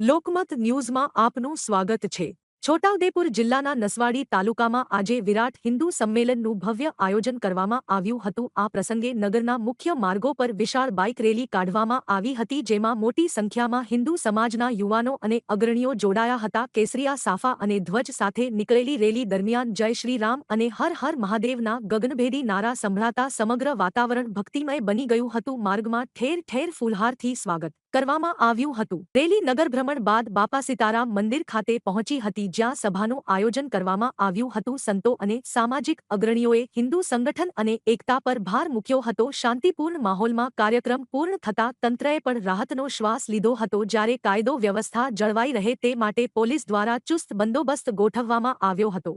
લોકમત ન્યૂઝમાં આપનું સ્વાગત છે। છોટાઉદેપુર જિલ્લાના નસવાડી તાલુકામાં આજે વિરાટ હિન્દુ સંમેલનનું ભવ્ય આયોજન કરવામાં આવ્યું હતું। આ પ્રસંગે નગરના મુખ્ય માર્ગો પર વિશાળ બાઇક રેલી કાઢવામાં આવી હતી, જેમાં મોટી સંખ્યામાં હિન્દુ સમાજના યુવાનો અને અગ્રણીઓ જોડાયા હતા। કેસરિયા સાફા અને ધ્વજ સાથે નીકળેલી રેલી દરમિયાન જય શ્રી રામ અને હર હર મહાદેવના ગગનભેદી નારા સંભળાતા સમગ્ર વાતાવરણ ભક્તિમય બની ગયું હતું। માર્ગમાં ઠેર ઠેર ફૂલહારથી સ્વાગત કરવામાં આવ્યું હતું। રેલી નગર ભ્રમણ બાદ બાપા સીતારામ મંદિર ખાતે પહોંચી હતી, જ્યાં સભાનું આયોજન કરવામાં આવ્યું હતું। સંતો અને સામાજિક અગ્રણીઓએ હિન્દુ સંગઠન અને એકતા પર ભાર મૂક્યો હતો। શાંતિપૂર્ણ માહોલમાં કાર્યક્રમ પૂર્ણ થતા તંત્રએ પણ રાહતનો શ્વાસ લીધો હતો, જ્યારે કાયદો વ્યવસ્થા જળવાઈ રહે તે માટે પોલીસ દ્વારા ચુસ્ત બંદોબસ્ત ગોઠવવામાં આવ્યો હતો।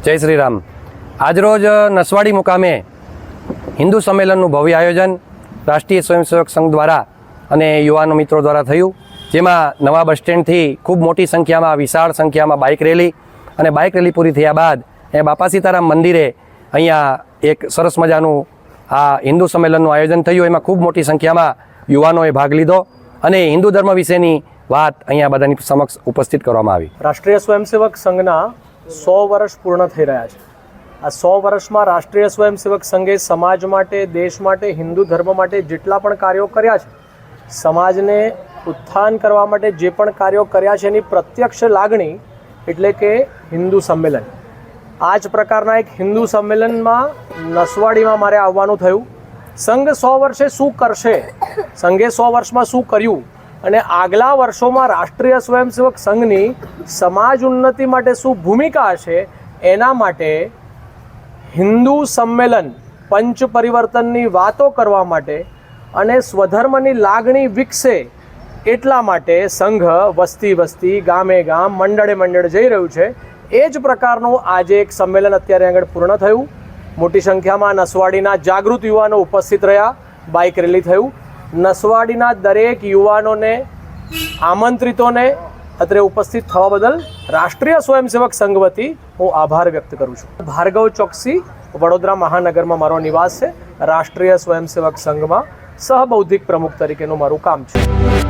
जय श्री राम। આજરોજ નસવાડી મુકામે હિન્દુ સંમેલનનું ભવ્ય આયોજન રાષ્ટ્રીય સ્વયંસેવક સંઘ દ્વારા અને યુવાનો મિત્રો દ્વારા થયું, જેમાં નવા બસ સ્ટેન્ડથી ખૂબ મોટી સંખ્યામાં વિશાળ સંખ્યામાં બાઇક રેલી અને બાઇક રેલી પૂરી થયા બાદ બાપા સીતારામ મંદિરે અહીંયા એક સરસ મજાનું આ હિન્દુ સંમેલનનું આયોજન થયું। એમાં ખૂબ મોટી સંખ્યામાં યુવાનોએ ભાગ લીધો અને હિન્દુ ધર્મ વિશેની વાત અહીંયા બધાની સમક્ષ ઉપસ્થિત કરવામાં આવી। રાષ્ટ્રીય સ્વયંસેવક સંઘના 100 વર્ષ પૂર્ણ થઈ રહ્યા છે। આ 100 વર્ષમાં રાષ્ટ્રીય સ્વયંસેવક સંઘે સમાજ માટે, દેશ માટે, હિન્દુ ધર્મ માટે જેટલા પણ કાર્યો કર્યા છે, સમાજને ઉત્થાન કરવા માટે જે પણ કાર્યો કર્યા છે, એની પ્રત્યક્ષ લાગણી એટલે કે હિન્દુ સંમેલન। આ જ પ્રકારના એક હિન્દુ સંમેલનમાં નસવાડીમાં મારે આવવાનું થયું। સંઘ 100 વર્ષે શું કરશે, સંઘે 100 વર્ષમાં શું કર્યું અને આગલા વર્ષોમાં રાષ્ટ્રીય સ્વયંસેવક સંઘની સમાજ ઉન્નતિ માટે શું ભૂમિકા હશે, એના માટે હિન્દુ સંમેલન પંચ પરિવર્તનની વાતો કરવા માટે અને સ્વધર્મની લાગણી વિકસે એટલા માટે સંઘ વસ્તી વસ્તી, ગામે ગામ, મંડળે મંડળ જઈ રહ્યું છે। એ જ પ્રકારનું આજે એક સંમેલન અત્યારે આગળ પૂર્ણ થયું। મોટી સંખ્યામાં નસવાડીના જાગૃત યુવાનો ઉપસ્થિત રહ્યા, બાઇક રેલી થયું। નસવાડીના દરેક યુવાનોને, આમંત્રિતોને અત્રે ઉપસ્થિત થવા બદલ રાષ્ટ્રીય સ્વયંસેવક સંઘ વતી હું આભાર વ્યક્ત કરું છું। ભાર્ગવ ચોકસી, વડોદરા મહાનગરમાં મારો નિવાસ છે। રાષ્ટ્રીય સ્વયંસેવક સંઘમાં સહબૌદ્ધિક પ્રમુખ તરીકેનું મારું કામ છે।